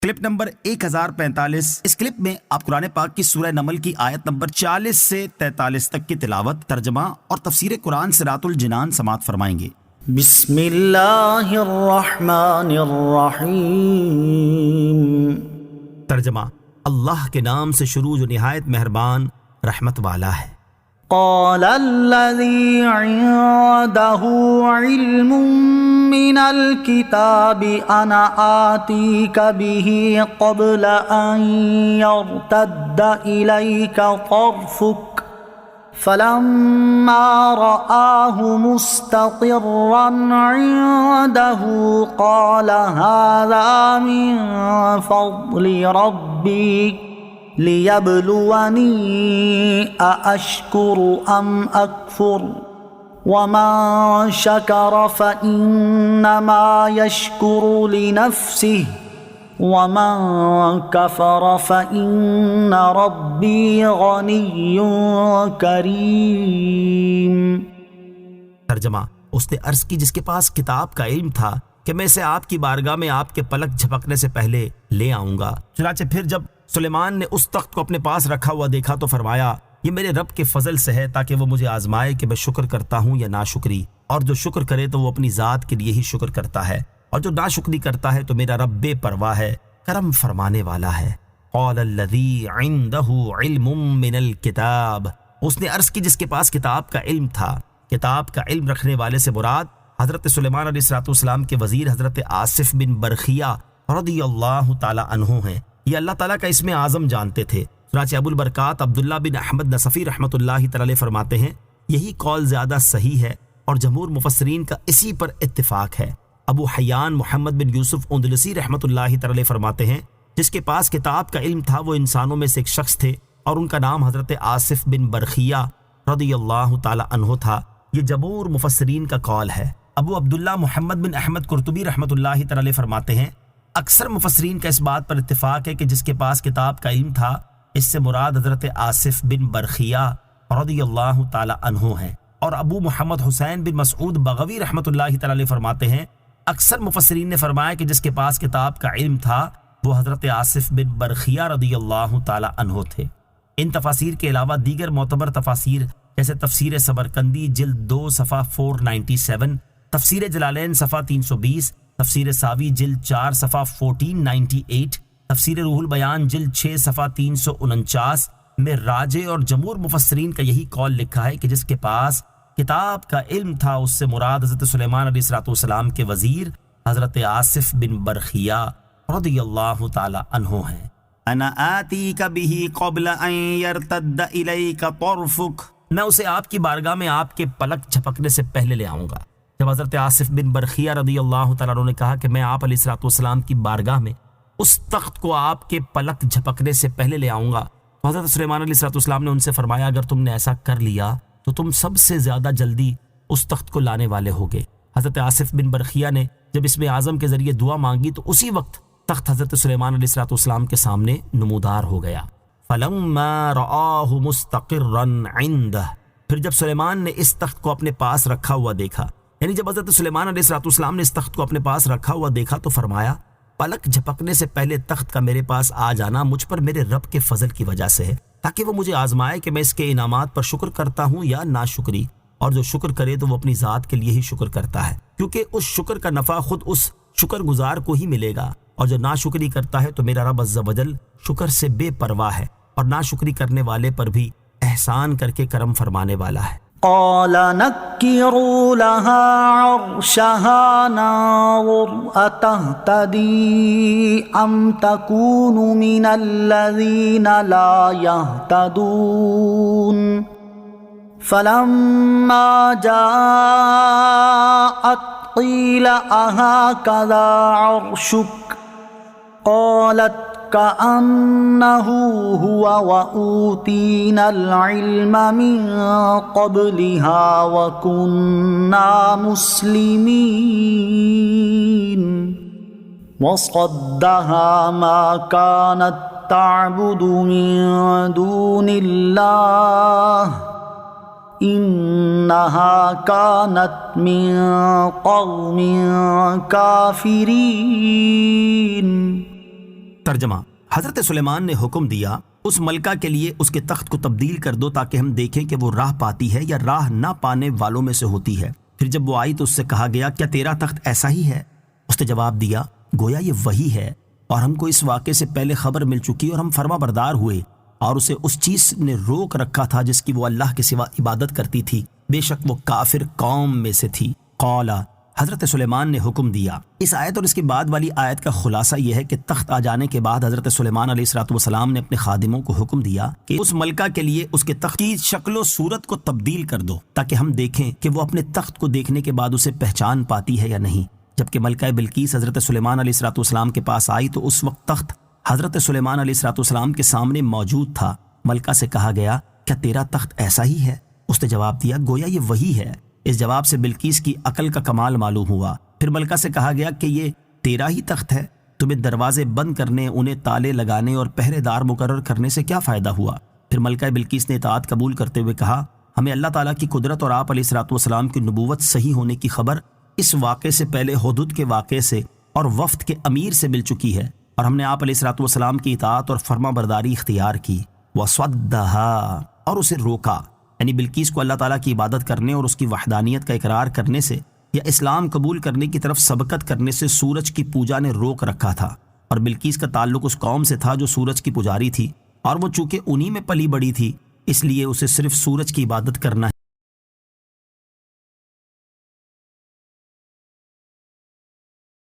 Clip number 1045۔ اس clip میں آپ قرآن پاک کی سورہ نمل کی آیت نمبر 40 سے 43 تک کی تلاوت، ترجمہ اور تفسیر قرآن صراط الجنان سماعت فرمائیں گے۔ بسم اللہ الرحمن الرحیم۔ ترجمہ: اللہ کے نام سے شروع جو نہایت مہربان رحمت والا ہے۔ قال الذي عنده علم من الكتاب انا آتيك به قبل ان يرتد اليك طرفك فلما رآه مستقرا عنده قال هذا من فضل ربي لِيَبْلُوَنِي أَأَشْكُرُ أَمْ أَكْفُرُ وَمَنْ شَكَرَ فَإِنَّمَا يَشْكُرُ لِنَفْسِهِ وَمَنْ كَفَرَ فَإِنَّ رَبِّي غَنِيٌّ كَرِيمٌ۔ ترجمہ: اس نے عرض کی جس کے پاس کتاب کا علم تھا کہ میں اسے آپ کی بارگاہ میں آپ کے پلک جھپکنے سے پہلے لے آؤں گا۔ چنانچہ پھر جب سلیمان نے اس تخت کو اپنے پاس رکھا ہوا دیکھا تو فرمایا، یہ میرے رب کے فضل سے ہے تاکہ وہ مجھے آزمائے کہ میں شکر کرتا ہوں یا ناشکری، اور جو شکر کرے تو وہ اپنی ذات کے لیے ہی شکر کرتا ہے، اور جو ناشکری کرتا ہے تو میرا رب بے پرواہ ہے، کرم فرمانے والا ہے۔ قال الذی عنده علم من الکتاب، اس نے عرض کی جس کے پاس کتاب کا علم تھا۔ کتاب کا علم رکھنے والے سے مراد حضرت سلیمان علیہ السلام کے وزیر حضرت آصف بن برخیہ رضی اللہ تعالی عنہ ہیں۔ یہ اللہ تعالیٰ کا اسم اعظم جانتے تھے۔ چنانچہ ابو البرکات عبداللہ بن احمد نصفی رحمۃ اللہ تعالی فرماتے ہیں، یہی قول زیادہ صحیح ہے اور جمہور مفسرین کا اسی پر اتفاق ہے۔ ابو حیان محمد بن یوسف اندلسی رحمۃ اللہ تعالی فرماتے ہیں، جس کے پاس کتاب کا علم تھا وہ انسانوں میں سے ایک شخص تھے اور ان کا نام حضرت آصف بن برخیہ رضی اللہ تعالی عنہ تھا۔ یہ جمہور مفسرین کا قول ہے۔ ابو عبداللہ محمد بن احمد قرطبی رحمۃ اللہ تعالی فرماتے ہیں، اکثر مفسرین کا اس بات پر اتفاق ہے کہ جس کے پاس کتاب کا علم تھا اس سے مراد حضرت آصف بن برخیہ رضی اللہ تعالی عنہ ہیں۔ اور ابو محمد حسین بن مسعود بغوی رحمۃ اللہ تعالی فرماتے ہیں، اکثر مفسرین نے فرمایا کہ جس کے پاس کتاب کا علم تھا وہ حضرت آصف بن برخیہ رضی اللہ تعالی عنہ تھے۔ ان تفاسیر کے علاوہ دیگر معتبر تفاسیر جیسے تفسیر سبرقندی جلد 2 صفحہ 497، تفسیر جلالین صفحہ 320، تفسیر ساوی جلد 4 صفحہ 1498، تفسیر روح البیان جلد 6 صفحہ 349 میں راجح اور جمہور مفسرین کا یہی قول لکھا ہے کہ جس کے پاس کتاب کا علم تھا اس سے مراد حضرت سلیمان علیہ السلام کے وزیر حضرت آصف بن برخیہ رضی اللہ تعالی عنہ ہیں۔ انا آتیک بہ قبل ان یرتد الیک طرفک، میں اسے آپ کی بارگاہ میں آپ کے پلک جھپکنے سے پہلے لے آؤں گا۔ جب حضرت آصف بن برخیہ رضی اللہ تعالیٰ عنہ نے کہا کہ میں آپ علیہ السلام کی بارگاہ میں اس تخت کو آپ کے پلک جھپکنے سے پہلے لے آؤں گا، تو حضرت سلیمان علیہ السلام نے ان سے فرمایا، اگر تم نے ایسا کر لیا تو تم سب سے زیادہ جلدی اس تخت کو لانے والے ہوگے۔ حضرت آصف بن برخیہ نے جب اسم اعظم کے ذریعے دعا مانگی تو اسی وقت تخت حضرت سلیمان علیہ السلام کے سامنے نمودار ہو گیا۔ فلما رآہ مستقرا عنده، پھر جب سلیمان نے اس تخت کو اپنے پاس رکھا ہوا دیکھا، یعنی جب حضرت سلیمان علیہ السلام نے اس تخت کو اپنے پاس رکھا ہوا دیکھا تو فرمایا، پلک جھپکنے سے پہلے تخت کا میرے پاس آ جانا مجھ پر میرے رب کے فضل کی وجہ سے ہے، تاکہ وہ مجھے آزمائے کہ میں اس کے انعامات پر شکر کرتا ہوں یا ناشکری، اور جو شکر کرے تو وہ اپنی ذات کے لیے ہی شکر کرتا ہے، کیونکہ اس شکر کا نفع خود اس شکر گزار کو ہی ملے گا، اور جو ناشکری کرتا ہے تو میرا رب عز و جل شکر سے بے پرواہ ہے اور ناشکری کرنے والے پر بھی احسان کر کے کرم فرمانے والا ہے۔ قال نكروا لها عرشها ننظر أتهتدي أم تكون من الذين لا يهتدون فلما جاءت قيل أهكذا عرشك قالت كأنه هو وأوتينا العلم من قبلها وكنا مسلمين وصدها ما كانت تعبد من دون الله إنها كانت من قوم كافرين ترجمہ: حضرت سلیمان نے حکم دیا اس ملکہ کے لیے اس کے تخت کو تبدیل کر دو تاکہ ہم دیکھیں کہ وہ راہ پاتی ہے یا راہ نہ پانے والوں میں سے ہوتی ہے۔ پھر جب وہ آئی تو اس سے کہا گیا کیا تیرا تخت ایسا ہی ہے؟ اس نے جواب دیا گویا یہ وہی ہے، اور ہم کو اس واقعے سے پہلے خبر مل چکی اور ہم فرما بردار ہوئے، اور اسے اس چیز نے روک رکھا تھا جس کی وہ اللہ کے سوا عبادت کرتی تھی، بے شک وہ کافر قوم میں سے تھی۔ قالا، حضرت سلیمان نے حکم دیا۔ اس آیت اور اس کے بعد والی آیت کا خلاصہ یہ ہے کہ تخت آ جانے کے بعد حضرت سلیمان علیہ السلام نے اپنے خادموں کو حکم دیا کہ اس ملکہ کے لیے اس کے تخت کی شکل و صورت کو تبدیل کر دو تاکہ ہم دیکھیں کہ وہ اپنے تخت کو دیکھنے کے بعد اسے پہچان پاتی ہے یا نہیں۔ جبکہ ملکہ بلقیس حضرت سلیمان علیہ السلام کے پاس آئی تو اس وقت تخت حضرت سلیمان علیہ السلام کے سامنے موجود تھا۔ ملکہ سے کہا گیا کیا تیرا تخت ایسا ہی ہے؟ اس نے جواب دیا گویا یہ وہی ہے۔ اس جواب سے بلقیس کی عقل کا کمال معلوم ہوا۔ پھر ملکہ سے کہا گیا کہ یہ تیرا ہی تخت ہے، تمہیں دروازے بند کرنے، انہیں تالے لگانے اور پہرے دار مقرر کرنے سے کیا فائدہ ہوا؟ پھر ملکہ بلقیس نے اطاعت قبول کرتے ہوئے کہا ہمیں اللہ تعالیٰ کی قدرت اور آپ علیہ السلام کی نبوت صحیح ہونے کی خبر اس واقعے سے پہلے حدود کے واقعے سے اور وفد کے امیر سے مل چکی ہے، اور ہم نے آپ علیہ السلام کی اطاعت اور فرما برداری اختیار کی۔ وَصَدَّهَا، اور اسے روکا، یعنی بلقیس کو اللہ تعالیٰ کی عبادت کرنے اور اس کی وحدانیت کا اقرار کرنے سے یا اسلام قبول کرنے کی طرف سبقت کرنے سے سورج کی پوجا نے روک رکھا تھا، اور بلقیس کا تعلق اس قوم سے تھا جو سورج کی پجاری تھی، اور وہ چونکہ انہی میں پلی بڑی تھی اس لیے اسے صرف سورج کی عبادت کرنا